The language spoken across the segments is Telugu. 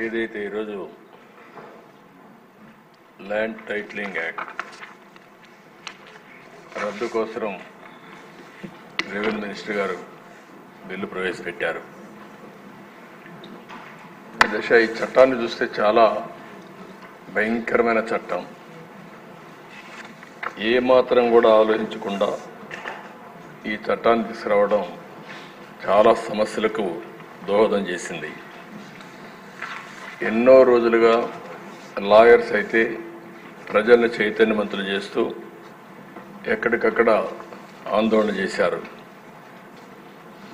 ఏదైతే ఈరోజు ల్యాండ్ టైటిలింగ్ యాక్ట్ రద్దు కోసం రెవెన్యూ మినిస్టర్ గారు బిల్లు ప్రవేశపెట్టారు. ఈ చట్టాన్ని చూస్తే చాలా భయంకరమైన చట్టం. ఏ మాత్రం కూడా ఆలోచించకుండా ఈ చట్టాన్ని తీసుకురావడం చాలా సమస్యలకు దోహదం చేసింది. ఎన్నో రోజులుగా లాయర్స్ అయితే ప్రజల్ని చైతన్యవంతులు చేస్తూ ఎక్కడికక్కడ ఆందోళన చేశారు.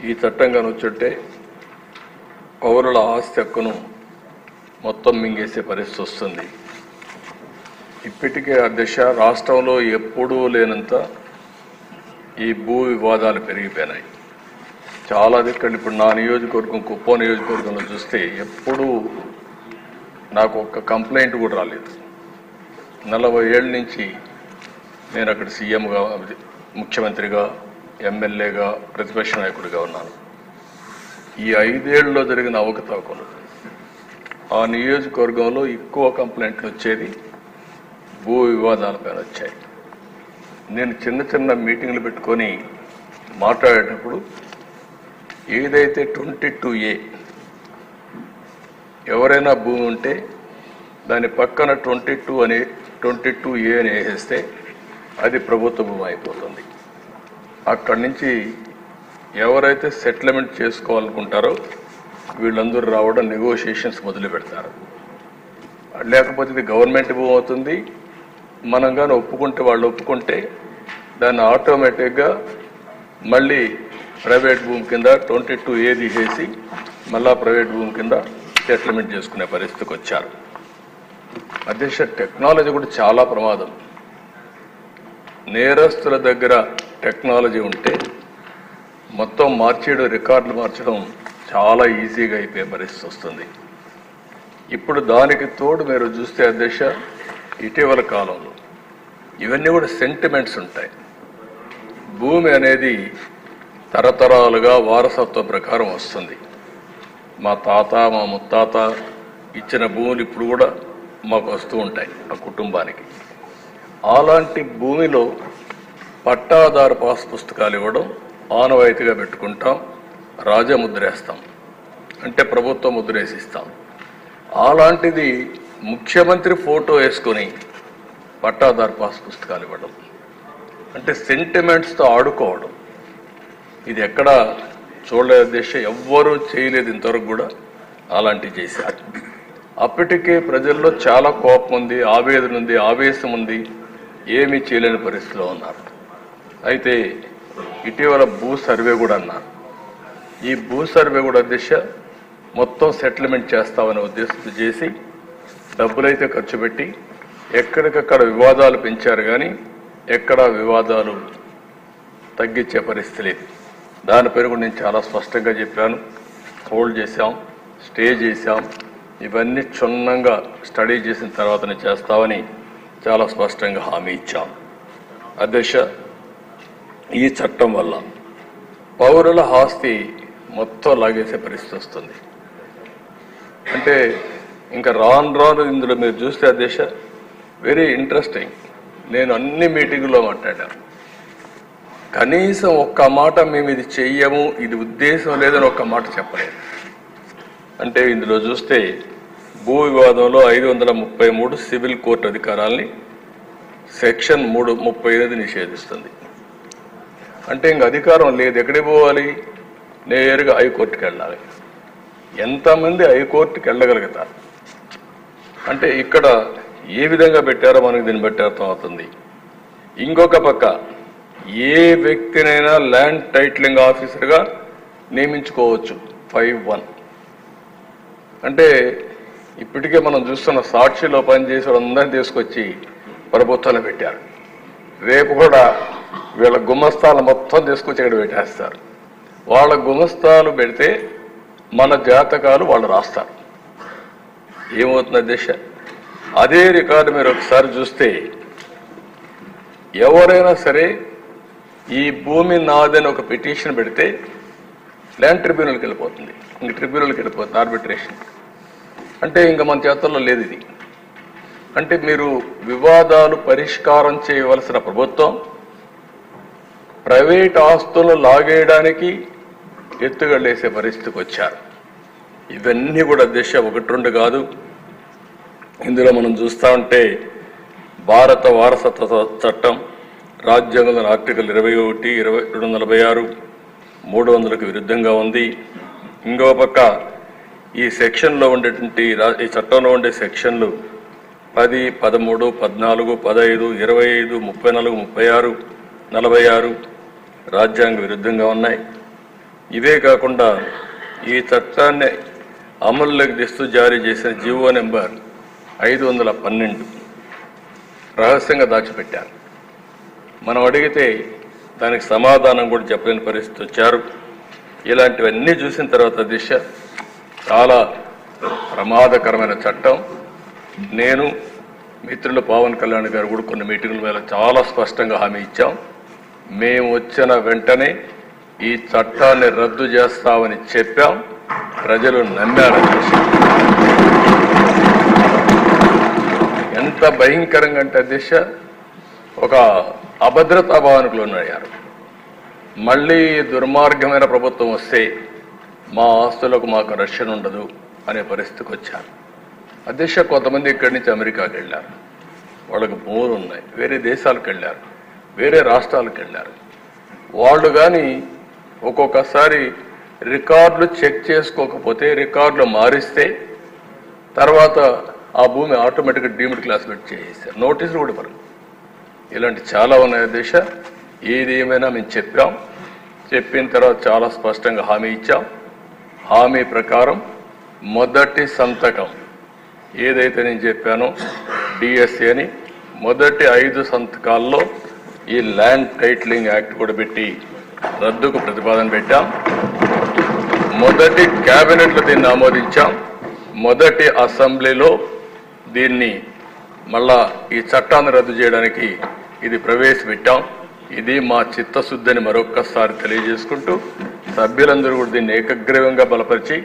ఈ చట్టం కనుచ్చుంటే పౌరుల ఆస్తి హక్కును మొత్తం మింగేసే పరిస్థితి వస్తుంది. ఇప్పటికే అధ్యక్ష రాష్ట్రంలో ఎప్పుడూ లేనంత ఈ భూ వివాదాలు పెరిగిపోయినాయి. చాలా దిక్కలు ఇప్పుడు నా నియోజకవర్గం కుప్పం నియోజకవర్గంలో చూస్తే ఎప్పుడూ నాకు ఒక్క కంప్లైంట్ కూడా రాలేదు. 40 ఏళ్ళ నుంచి నేను అక్కడ సీఎంగా, ముఖ్యమంత్రిగా, ఎమ్మెల్యేగా, ప్రతిపక్ష నాయకుడిగా ఉన్నాను. ఈ 5 ఏళ్లలో జరిగిన అవకతవకలు ఆ నియోజకవర్గంలో ఎక్కువ కంప్లైంట్లు వచ్చేది భూ వివాదాలపైన వచ్చాయి. నేను చిన్న చిన్న మీటింగ్లు పెట్టుకొని మాట్లాడేటప్పుడు ఏదైతే 22A ఎవరైనా భూమి ఉంటే దాని పక్కన 22A అని వేసేస్తే అది ప్రభుత్వ భూమి అయిపోతుంది. అక్కడి నుంచి ఎవరైతే సెటిల్మెంట్ చేసుకోవాలనుకుంటారో వీళ్ళందరూ రావడం నెగోషియేషన్స్ మొదలు పెడతారు. లేకపోతే ఇది గవర్నమెంట్ భూమి అవుతుంది. మనం కానీ ఒప్పుకుంటే, వాళ్ళు ఒప్పుకుంటే దాన్ని ఆటోమేటిక్గా మళ్ళీ ప్రైవేట్ భూమి కింద 22A తీసేసి మళ్ళా ప్రైవేట్ భూమి కింద సెటిల్మెంట్ చేసుకునే పరిస్థితికి వచ్చారు. అధ్యక్ష టెక్నాలజీ కూడా చాలా ప్రమాదం. నేరస్తుల దగ్గర టెక్నాలజీ ఉంటే మొత్తం మార్చేయడం, రికార్డులు మార్చడం చాలా ఈజీగా అయిపోయే పరిస్థితి వస్తుంది. ఇప్పుడు దానికి తోడు మీరు చూస్తే అధ్యక్ష ఇటీవల కాలంలో ఇవన్నీ కూడా సెంటిమెంట్స్ ఉంటాయి. భూమి అనేది తరతరాలుగా వారసత్వ ప్రకారం వస్తుంది. మా తాత, మా ముత్తాత ఇచ్చిన భూములు ఇప్పుడు కూడా మాకు వస్తూ ఉంటాయి ఆ కుటుంబానికి. అలాంటి భూమిలో పట్టాదారు పాస్ పుస్తకాలు ఇవ్వడం ఆనవాయితీగా పెట్టుకుంటాం. రాజముద్రేస్తాం అంటే ప్రభుత్వం ముద్రేసిస్తాం. అలాంటిది ముఖ్యమంత్రి ఫోటో వేసుకొని పట్టాదారు పాస్ పుస్తకాలు ఇవ్వడం అంటే సెంటిమెంట్స్తో ఆడుకోవడం. ఇది ఎక్కడ చూడలేదు అధ్యక్ష, ఎవ్వరూ చేయలేదు ఇంతవరకు కూడా. అలాంటివి చేశారు. అప్పటికే ప్రజల్లో చాలా కోపం ఉంది, ఆవేదన ఉంది, ఆవేశం ఉంది, ఏమీ చేయలేని పరిస్థితిలో ఉన్నారు. అయితే ఇటీవల భూ సర్వే కూడా అన్నారు. ఈ భూ సర్వే కూడా అధ్యక్ష మొత్తం సెటిల్మెంట్ చేస్తామనే ఉద్దేశంతో చేసి డబ్బులైతే ఖర్చు పెట్టి ఎక్కడికక్కడ వివాదాలు పెంచారు, కానీ ఎక్కడా వివాదాలు తగ్గించే పరిస్థితి లేదు. దాని పేరు కూడా నేను చాలా స్పష్టంగా చెప్పాను. హోల్డ్ చేశాం, స్టే చేశాం, ఇవన్నీ క్షుణ్ణంగా స్టడీ చేసిన తర్వాతనే చేస్తామని చాలా స్పష్టంగా హామీ ఇచ్చాం. అధ్యక్ష ఈ చట్టం వల్ల పౌరుల ఆస్తి మొత్తం లాగేసే పరిస్థితి వస్తుంది. అంటే ఇంకా రాను ఇందులో మీరు చూస్తే అధ్యక్ష వెరీ ఇంట్రెస్టింగ్. నేను అన్ని మీటింగుల్లో మాట్లాడాను. కనీసం ఒక్క మాట మేము ఇది చెయ్యము, ఇది ఉద్దేశం లేదని ఒక్క మాట చెప్పలేదు. అంటే ఇందులో చూస్తే భూ వివాదంలో 533 సివిల్ కోర్టు అధికారాలని సెక్షన్ 335 నిషేధిస్తుంది. అంటే ఇంక అధికారం లేదు. ఎక్కడికి పోవాలి? నేరుగా హైకోర్టుకి వెళ్ళాలి. ఎంతమంది హైకోర్టుకి వెళ్ళగలుగుతారు? అంటే ఇక్కడ ఏ విధంగా పెట్టారో మనకు దీన్ని బట్టి అర్థమవుతుంది. ఇంకొక పక్క ఏ వ్యక్తినైనా ల్యాండ్ టైటిలింగ్ ఆఫీసర్గా నియమించుకోవచ్చు 5(1). అంటే ఇప్పటికే మనం చూస్తున్న సాక్షిలో పనిచేసే వాళ్ళందరినీ తీసుకొచ్చి ప్రభుత్వాలు పెట్టారు. రేపు కూడా వీళ్ళ గుమస్తాలు మొత్తం తీసుకొచ్చి ఇక్కడ పెట్టేస్తారు. వాళ్ళ గుమస్తాలు పెడితే మన జాతకాలు వాళ్ళు రాస్తారు. ఏమవుతుంది అధ్యక్ష? అదే రికార్డు మీరు ఒకసారి చూస్తే ఎవరైనా సరే ఈ భూమి నాదని ఒక పిటిషన్ పెడితే ల్యాండ్ ట్రిబ్యునల్కి వెళ్ళిపోతుంది. ఇంక ట్రిబ్యునల్కి వెళ్ళిపోతుంది, ఆర్బిట్రేషన్. అంటే ఇంకా మన చేతుల్లో లేదు ఇది. అంటే మీరు వివాదాలు పరిష్కారం చేయవలసిన ప్రభుత్వం ప్రైవేట్ ఆస్తులను లాగేయడానికి ఎత్తుగడేసే పరిస్థితికి వచ్చారు. ఇవన్నీ కూడా దిశ 1-2 కాదు. ఇందులో మనం చూస్తూ ఉంటే భారత వారసత్వ చట్టం రాజ్యాంగంలో ఆర్టికల్ 21, 246, 300కు విరుద్ధంగా ఉంది. ఇంకో పక్క ఈ సెక్షన్లో ఉండేటువంటి ఈ చట్టంలో ఉండే సెక్షన్లు 10, 13, 14, 15, 25, 34, 36, 46 రాజ్యాంగ విరుద్ధంగా ఉన్నాయి. ఇవే కాకుండా ఈ చట్టాన్ని అమల్లోకి తెస్తూ జారీ చేసిన జీవో నెంబర్ 512 రహస్యంగా దాచిపెట్టారు. మనం అడిగితే దానికి సమాధానం కూడా చెప్పలేని పరిస్థితి వచ్చారు. ఇలాంటివన్నీ చూసిన తర్వాత దిశ చాలా ప్రమాదకరమైన చట్టం. నేను మిత్రులు పవన్ కళ్యాణ్ గారు కూడా కొన్ని మీటింగుల మీద చాలా స్పష్టంగా హామీ ఇచ్చాం. మేము వచ్చిన వెంటనే ఈ చట్టాన్ని రద్దు చేస్తామని చెప్పాం. ప్రజలు నమ్మారు. ఎంత భయంకరంగా అంటే దిశ ఒక అభద్రతా భావనకు లోనయ్యారు. మళ్ళీ దుర్మార్గమైన ప్రభుత్వం వస్తే మా ఆస్తులకు మాకు రక్షణ ఉండదు అనే పరిస్థితికి వచ్చారు. అధ్యక్ష కొంతమంది ఇక్కడి నుంచి అమెరికాకి వెళ్ళారు, వాళ్ళకు భూములు ఉన్నాయి, వేరే దేశాలకు వెళ్ళారు, వేరే రాష్ట్రాలకు వెళ్ళారు. వాళ్ళు కానీ ఒక్కొక్కసారి రికార్డులు చెక్ చేసుకోకపోతే రికార్డులు మారిస్తే తర్వాత ఆ భూమి ఆటోమేటిక్గా డీమ్డ్ క్లాసిఫైడ్ చేసేస్తారు, నోటీసులు కూడా ఇవ్వరు. ఇలాంటి చాలా ఉన్నాయి దేశ. ఏది ఏమైనా మేము చెప్పాం, చెప్పిన తర్వాత చాలా స్పష్టంగా హామీ ఇచ్చాం. హామీ ప్రకారం మొదటి సంతకం ఏదైతే నేను చెప్పానో డిఎస్సి అని మొదటి 5 సంతకాల్లో ఈ ల్యాండ్ టైటిలింగ్ యాక్ట్ కూడా పెట్టి రద్దుకు ప్రతిపాదన పెట్టాం. మొదటి క్యాబినెట్లో దీన్ని ఆమోదించాం. మొదటి అసెంబ్లీలో దీన్ని మళ్ళా ఈ చట్టాన్ని రద్దు చేయడానికి ఇది ప్రవేశపెట్టాం. ఇది మా చిత్తశుద్ధిని మరొక్కసారి తెలియజేసుకుంటూ సభ్యులందరూ కూడా దీన్ని ఏకగ్రీవంగా బలపరిచి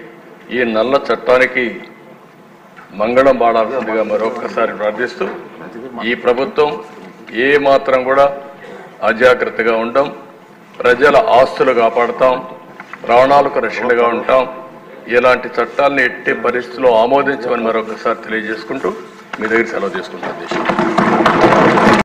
ఈ నల్ల చట్టానికి మంగళం పాడాల్సిందిగా మరొక్కసారి ప్రార్థిస్తూ ఈ ప్రభుత్వం ఏ మాత్రం కూడా అజాగ్రత్తగా ఉండం, ప్రజల ఆస్తులు కాపాడుతాం, ప్రాణాలకు రక్షణగా ఉంటాం. ఇలాంటి చట్టాలను ఎట్టి పరిస్థితుల్లో ఆమోదించమని మరొకసారి తెలియజేసుకుంటూ మీ దగ్గర సెలవు తీసుకుంటాం.